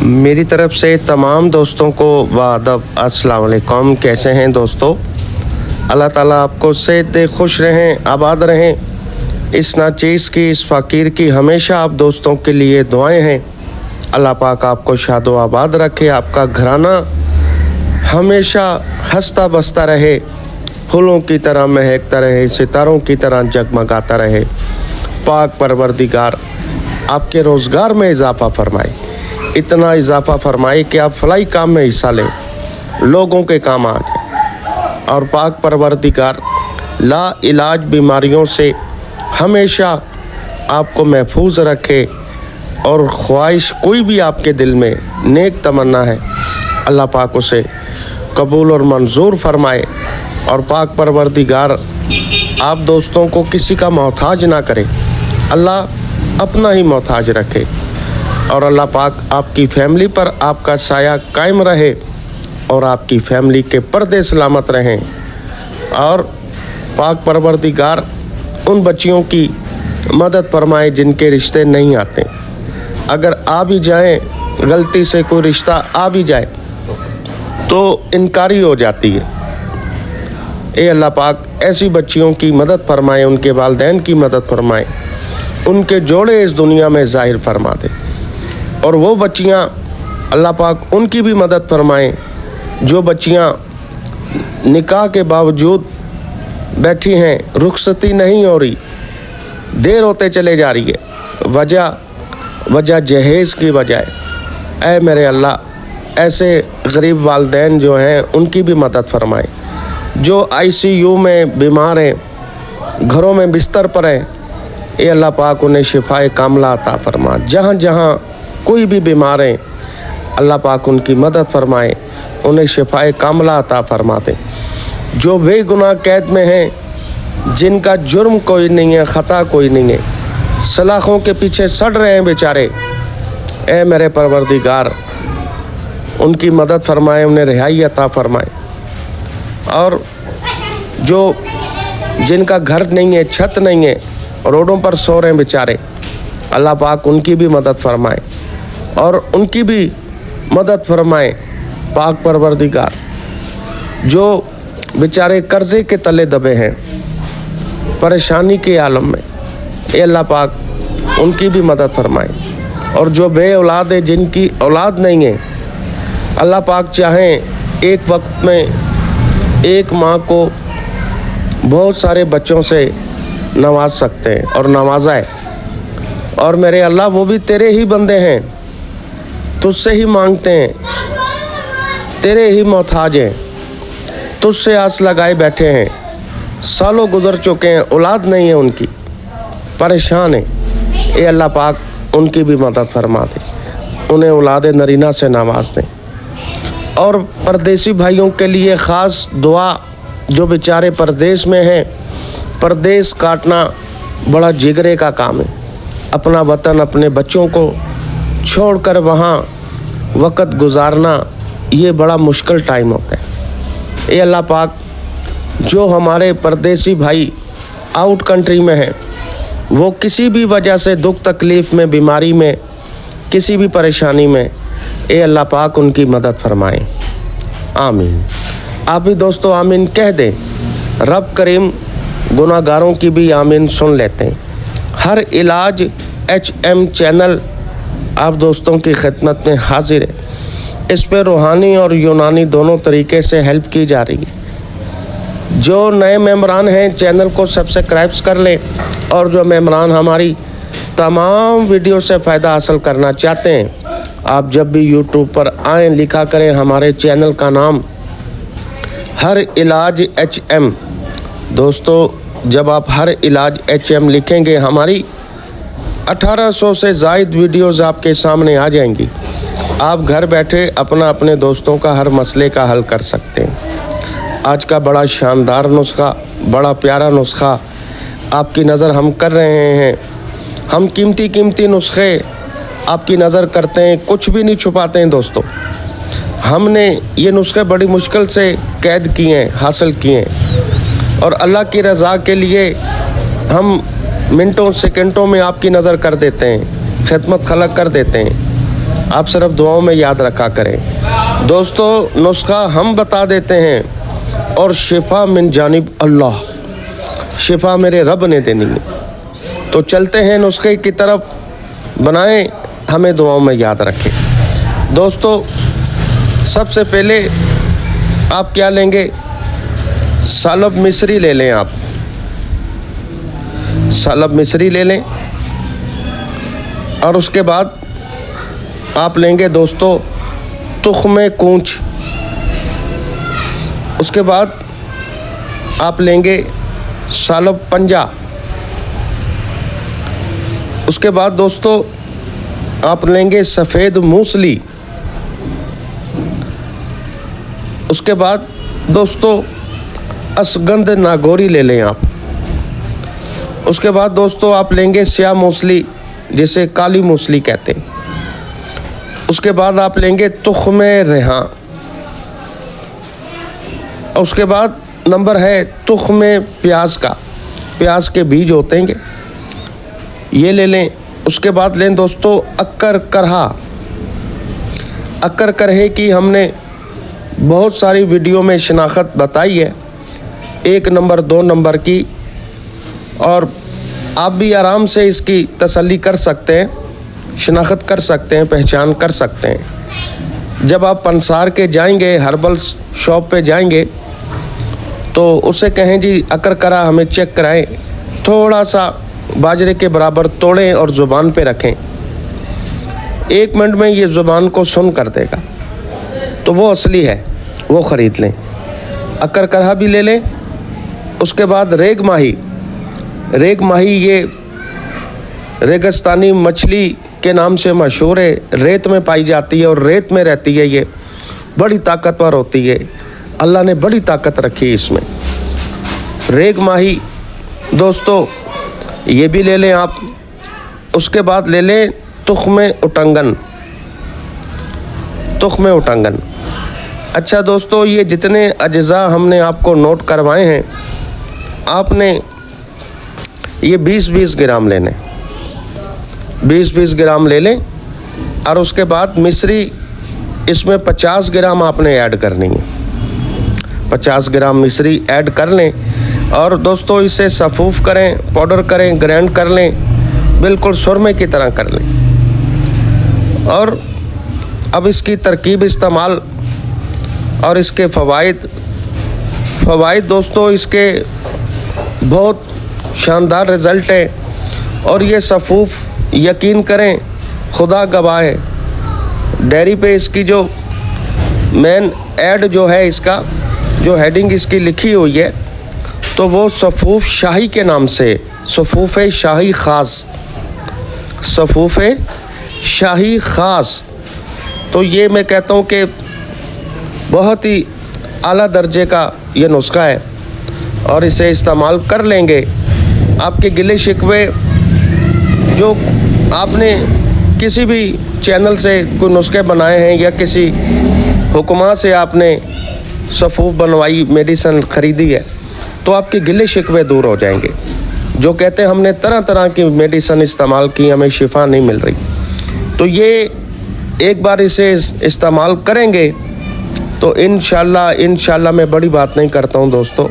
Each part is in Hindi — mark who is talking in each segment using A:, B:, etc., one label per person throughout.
A: मेरी तरफ से तमाम दोस्तों को वादब अस्सलाम वालेकुम। कैसे हैं दोस्तों? अल्लाह ताला आपको सेहत दे, खुश रहें, आबाद रहें। इस नाचीज़ की, इस फ़कीर की हमेशा आप दोस्तों के लिए दुआएं हैं। अल्लाह पाक आपको शादो आबाद रखे, आपका घराना हमेशा हंसता बसता रहे, फूलों की तरह महकता रहे, सितारों की तरह जगमगाता रहे। पाक परवरदिगार आपके रोज़गार में इजाफ़ा फरमाए, इतना इजाफ़ा फरमाए कि आप फलाई काम में हिस्सा लें, लोगों के काम आ जाए। और पाक परवरदिगार ला इलाज बीमारियों से हमेशा आपको महफूज रखे। और ख्वाहिश कोई भी आपके दिल में नेक तमन्ना है, अल्लाह पाक उसे कबूल और मंजूर फरमाए। और पाक परवरदिगार आप दोस्तों को किसी का मोहताज ना करे, अल्लाह अपना ही मोहताज रखे। और अल्लाह पाक आपकी फैमिली पर आपका साया कायम रहे और आपकी फैमिली के पर्दे सलामत रहें। और पाक परवरदिगार उन बच्चियों की मदद फरमाए जिनके रिश्ते नहीं आते। अगर आ भी जाएं, गलती से कोई रिश्ता आ भी जाए तो इनकारी हो जाती है। ए अल्लाह पाक ऐसी बच्चियों की मदद फरमाए, उनके वालिदैन की मदद फरमाए, उनके जोड़े इस दुनिया में ज़ाहिर फरमा दे। और वो बच्चियाँ अल्लाह पाक उनकी भी मदद फरमाएं जो बच्चियाँ निकाह के बावजूद बैठी हैं, रुखसती नहीं हो रही, देर होते चले जा रही है, वजह जहेज़ की वजह है। ऐ मेरे अल्लाह ऐसे गरीब वालिदैन जो हैं उनकी भी मदद फरमाएं, जो ICU में बीमार हैं, घरों में बिस्तर पर हैं। ए अल्लाह पाक उन्हें शिफाए कामला अता फरमा। जहाँ जहाँ कोई भी बीमार है, अल्लाह पाक उनकी मदद फरमाए, उन्हें शिफाए कामला अता फरमा दे। जो बेगुनाह कैद में हैं, जिनका जुर्म कोई नहीं है, ख़ता कोई नहीं है, सलाखों के पीछे सड़ रहे हैं बेचारे, ए मेरे परवरदिगार उनकी मदद फरमाए, उन्हें रिहाई अता फरमाए। और जो जिनका घर नहीं है, छत नहीं है, रोडों पर सो रहे हैं बेचारे, अल्लाह पाक उनकी भी मदद फरमाए और उनकी भी मदद फरमाए। पाक परवरदिगार जो बेचारे कर्ज़े के तले दबे हैं, परेशानी के आलम में, ए अल्लाह पाक उनकी भी मदद फरमाए। और जो बे औलाद है, जिनकी औलाद नहीं है, अल्लाह पाक चाहें एक वक्त में एक माँ को बहुत सारे बच्चों से नवाज सकते हैं और नवाजा है। और मेरे अल्लाह वो भी तेरे ही बंदे हैं, तुझसे ही मांगते हैं, तेरे ही मोहताज हैं, तुझसे आस लगाए बैठे हैं, सालों गुजर चुके हैं, औलाद नहीं है उनकी, परेशान है। ए अल्लाह पाक उनकी भी मदद फरमा दे, उन्हें औलाद नरीना से नवाज दें। और परदेसी भाइयों के लिए ख़ास दुआ, जो बेचारे परदेश में हैं, परदेश काटना बड़ा जिगरे का काम है। अपना वतन, अपने बच्चों को छोड़कर वहाँ वक़्त गुजारना, ये बड़ा मुश्किल टाइम होता है। ये अल्लाह पाक जो हमारे परदेसी भाई आउट कंट्री में हैं, वो किसी भी वजह से दुख तकलीफ़ में, बीमारी में, किसी भी परेशानी में, ए अल्लाह पाक उनकी मदद फरमाएं। आमीन। आप भी दोस्तों आमीन कह दें। रब करीम गुनाहगारों की भी आमीन सुन लेते हैं। हर इलाज HM चैनल आप दोस्तों की खिदमत में हाजिर है। इस पर रूहानी और यूनानी दोनों तरीके से हेल्प की जा रही है। जो नए मेम्बरान हैं चैनल को सब्सक्राइब कर लें, और जो मेम्बरान हमारी तमाम वीडियो से फ़ायदा हासिल करना चाहते हैं, आप जब भी YouTube पर आएँ, लिखा करें हमारे चैनल का नाम हर इलाज HM। दोस्तों जब आप हर इलाज HM लिखेंगे, हमारी 1800 से ज़ायद वीडियोज़ आपके सामने आ जाएंगी। आप घर बैठे अपने दोस्तों का हर मसले का हल कर सकते हैं। आज का बड़ा शानदार नुस्खा, बड़ा प्यारा नुस्खा आपकी नज़र हम कर रहे हैं। हम कीमती नुस्खे आपकी नज़र करते हैं, कुछ भी नहीं छुपाते हैं दोस्तों। हमने ये नुस्खे बड़ी मुश्किल से कैद किए हैं, हासिल किए हैं, और अल्लाह की रज़ा के लिए हम मिनटों सेकंडों में आपकी नज़र कर देते हैं, खिदमत खलक कर देते हैं। आप सिर्फ दुआओं में याद रखा करें। दोस्तों नुस्खा हम बता देते हैं और शिफा मिन जानिब अल्लाह, शिफा मेरे रब ने देनी है। तो चलते हैं नुस्खे की तरफ, बनाएं, हमें दुआओं में याद रखें। दोस्तों सबसे पहले आप क्या लेंगे, सालब मिस्री ले लें। आप सालब मिस्री ले लें और उसके बाद आप लेंगे दोस्तों तुख्म कूंच। उसके बाद आप लेंगे सालब पंजा। उसके बाद दोस्तों आप लेंगे सफ़ेद मूसली। उसके बाद दोस्तों असगंध नागौरी ले लें आप। उसके बाद दोस्तों आप लेंगे स्याह मूसली, जिसे काली मूसली कहते हैं। उसके बाद आप लेंगे तुख्म रेहां। उसके बाद नंबर है तुख्म प्याज का, प्याज के बीज होते हैं ये ले लें। उसके बाद लें दोस्तों अक्कर करहा। अक्कर करहे की हमने बहुत सारी वीडियो में शनाख्त बताई है, 1 नंबर 2 नंबर की, और आप भी आराम से इसकी तसल्ली कर सकते हैं, शनाख्त कर सकते हैं, पहचान कर सकते हैं। जब आप पंसार के जाएंगे, हर्बल शॉप पे जाएंगे, तो उसे कहें जी अकर करा हमें चेक कराएं, थोड़ा सा बाजरे के बराबर तोड़ें और ज़ुबान पे रखें, 1 मिनट में ये ज़ुबान को सुन कर देगा, तो वो असली है, वो ख़रीद लें। अकर करहा भी ले लें। उसके बाद रेग माही। रेग माही ये रेगिस्तानी मछली के नाम से मशहूर है, रेत में पाई जाती है और रेत में रहती है। ये बड़ी ताकतवर होती है, अल्लाह ने बड़ी ताकत रखी है इसमें। रेग माही दोस्तों ये भी ले लें आप। उसके बाद ले लें तुख्म उटंगन। तुख्म उटंगन। अच्छा दोस्तों, ये जितने अज्जा हमने आपको नोट करवाए हैं, आपने ये 20-20 ग्राम लेने, 20-20 ग्राम ले लें। और उसके बाद मिस्री इसमें 50 ग्राम आपने ऐड करनी है, 50 ग्राम मिस्री ऐड कर लें। और दोस्तों इसे सफ़ूफ़ करें, पाउडर करें, ग्राइंड कर लें, बिल्कुल सुरमे की तरह कर लें। और अब इसकी तरकीब इस्तेमाल और इसके फ़वाइद दोस्तों, इसके बहुत शानदार रिज़ल्ट है। और ये सफ़ूफ़ यकीन करें, खुदा गवाह है, डेयरी पे इसकी जो मेन ऐड जो है, इसका जो हेडिंग इसकी लिखी हुई है, तो वो सफ़ूफ़ शाही के नाम से, सफ़ूफ़ शाही ख़ास, सफ़ूफ़ शाही ख़ास। तो ये मैं कहता हूँ कि बहुत ही आला दर्जे का ये नुस्खा है, और इसे इस्तेमाल कर लेंगे। आपके गिले शिकवे जो आपने किसी भी चैनल से कोई नुस्खे बनाए हैं या किसी हुक्मा से आपने सफ़ूफ़ बनवाई, मेडिसिन ख़रीदी है, तो आपके गिले शिकवे दूर हो जाएंगे। जो कहते हैं हमने तरह तरह की मेडिसिन इस्तेमाल की, हमें शिफा नहीं मिल रही, तो ये एक बार इसे इस्तेमाल करेंगे तो इंशाल्लाह मैं बड़ी बात नहीं करता हूँ दोस्तों,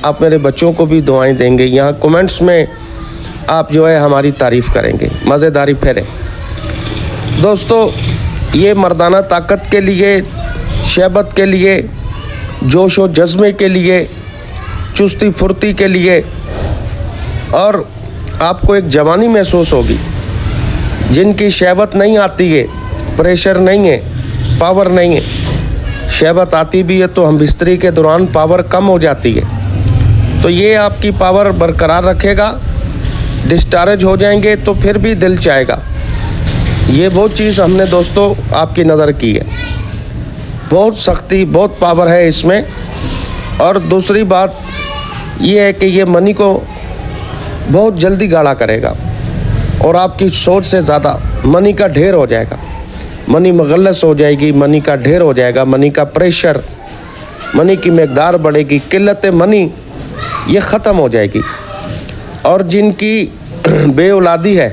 A: आप मेरे बच्चों को भी दुआएं देंगे। यहाँ कमेंट्स में आप जो है हमारी तारीफ़ करेंगे। मज़ेदारी फेरे दोस्तों, ये मर्दाना ताकत के लिए, शहबत के लिए, जोश व जज्बे के लिए, चुस्ती फुर्ती के लिए, और आपको एक जवानी महसूस होगी। जिनकी शहबत नहीं आती है, प्रेशर नहीं है, पावर नहीं है, शहबत आती भी है तो हम बिस्तरी के दौरान पावर कम हो जाती है, तो ये आपकी पावर बरकरार रखेगा। डिस्चार्ज हो जाएंगे तो फिर भी दिल चाहेगा। ये वो चीज़ हमने दोस्तों आपकी नज़र की है, बहुत सख्ती, बहुत पावर है इसमें। और दूसरी बात ये है कि ये मनी को बहुत जल्दी गाढ़ा करेगा और आपकी सोच से ज़्यादा मनी का ढेर हो जाएगा, मनी मगलस हो जाएगी, मनी का ढेर हो जाएगा, मनी का प्रेशर, मनी की मकदार बढ़ेगी, किल्लत मनी ये ख़त्म हो जाएगी। और जिनकी बे औलादी है,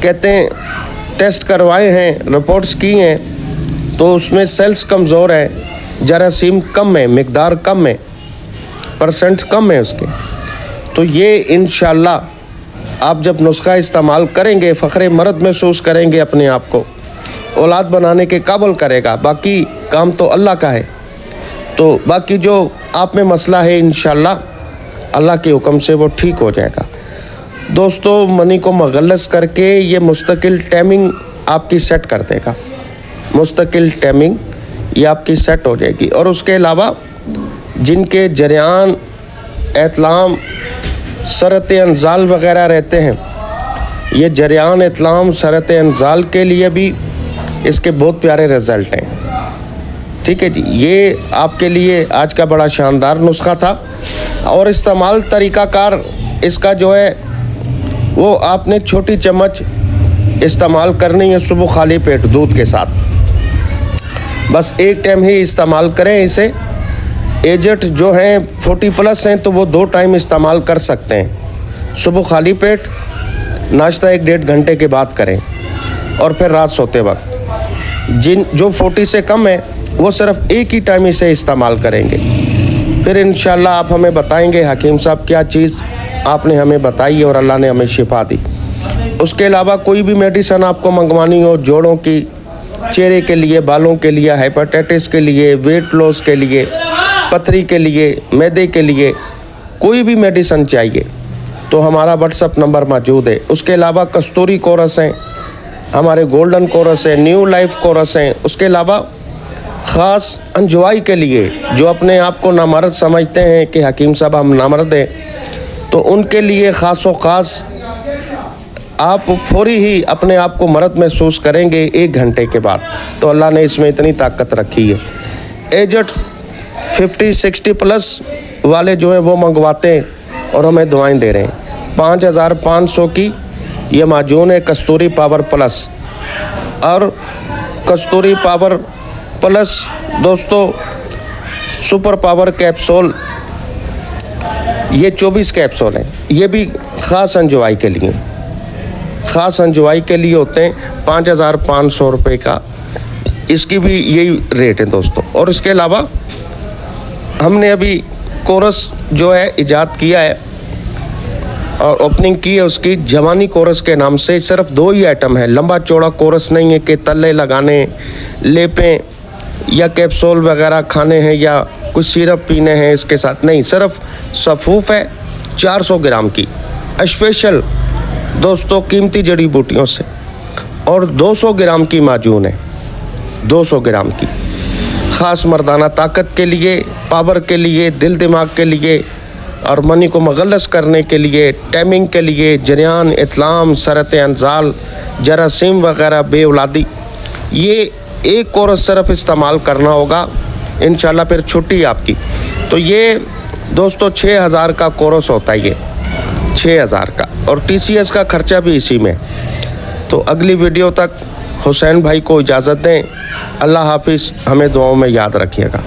A: कहते हैं टेस्ट करवाए हैं, रिपोर्ट्स की हैं, तो उसमें सेल्स कमज़ोर है, जरासीम कम है, मिकदार कम है, परसेंट कम है उसके। तो ये इंशाल्लाह आप जब नुस्खा इस्तेमाल करेंगे फ़ख्र मर्द महसूस करेंगे, अपने आप को औलाद बनाने के काबिल करेगा। बाकी काम तो अल्लाह का है। तो बाकी जो आप में मसला है इंशाल्लाह अल्लाह के हुक्म से वो ठीक हो जाएगा। दोस्तों, मनी को मगलस करके ये मुस्तकिल टाइमिंग आपकी सेट कर देगा, मुस्तकिल टाइमिंग ये आपकी सेट हो जाएगी। और उसके अलावा जिनके जरियान, एतलाम, सरत अंजाल वग़ैरह रहते हैं, ये जरियान, एतलाम, सरत अंजाल के लिए भी इसके बहुत प्यारे रिज़ल्ट हैं। ठीक है जी, ये आपके लिए आज का बड़ा शानदार नुस्खा था। और इस्तेमाल तरीक़ाकार इसका जो है वो आपने छोटी चम्मच इस्तेमाल करनी है सुबह खाली पेट दूध के साथ। बस एक टाइम ही इस्तेमाल करें इसे। एजेड जो हैं 40+ हैं तो वो 2 टाइम इस्तेमाल कर सकते हैं। सुबह खाली पेट, नाश्ता 1-1.5 घंटे के बाद करें और फिर रात सोते वक्त। जो 40 से कम है वो सिर्फ एक ही टाइम इसे इस्तेमाल करेंगे। फिर इंशाल्लाह आप हमें बताएंगे हकीम साहब क्या चीज़ आपने हमें बताई और अल्लाह ने हमें शिफा दी। उसके अलावा कोई भी मेडिसिन आपको मंगवानी हो, जोड़ों की, चेहरे के लिए, बालों के लिए, हेपेटाइटिस के लिए, वेट लॉस के लिए, पथरी के लिए, मैदे के लिए, कोई भी मेडिसिन चाहिए तो हमारा व्हाट्सअप नंबर मौजूद है। उसके अलावा कस्तूरी कोरस हैं, हमारे गोल्डन कोरस है, न्यू लाइफ कोरस हैं। उसके अलावा ख़ास अंजवाई के लिए जो अपने आप को नामर्द समझते हैं कि हकीम साहब हम नामर्द हैं, तो उनके लिए ख़ास व ख़ास आप फौरी ही अपने आप को मर्द महसूस करेंगे 1 घंटे के बाद। तो अल्लाह ने इसमें इतनी ताकत रखी है। एजेड 50-60+ वाले जो हैं वो मंगवाते हैं और हमें दवाएं दे रहे हैं। 5500 की ये माजून है कस्तूरी पावर प्लस। और कस्तूरी पावर प्लस दोस्तों सुपर पावर कैप्सूल, ये 24 कैप्सूल हैं। ये भी ख़ास अंजवाई के लिए, ख़ास अंजवाई के लिए होते हैं। 5500 रुपये का इसकी भी यही रेट है दोस्तों। और इसके अलावा हमने अभी कोरस जो है इजाद किया है और ओपनिंग की है उसकी, जवानी कोरस के नाम से। सिर्फ 2 ही आइटम है, लंबा चौड़ा कोरस नहीं है कि तले लगाने, लेपें या कैप्सूल वगैरह खाने हैं या कुछ सिरप पीने हैं इसके साथ, नहीं। सिर्फ सफ़ूफ है 400 ग्राम की, स्पेशल दोस्तों कीमती जड़ी बूटियों से। और 200 ग्राम की माजून है, 200 ग्राम की, ख़ास मर्दाना ताकत के लिए, पावर के लिए, दिल दिमाग के लिए और मनी को मगलस करने के लिए, टाइमिंग के लिए, जरियान, इतलाम, सरत अंजाल, जरासीम वगैरह, बेऔलादी, ये एक कोरस सिर्फ इस्तेमाल करना होगा इंशाल्लाह, फिर छुट्टी आपकी। तो ये दोस्तों 6000 का कोरस होता है, ये 6000 का, और TCS का खर्चा भी इसी में। तो अगली वीडियो तक हुसैन भाई को इजाज़त दें। अल्लाह हाफिज़, हमें दुआओं में याद रखिएगा।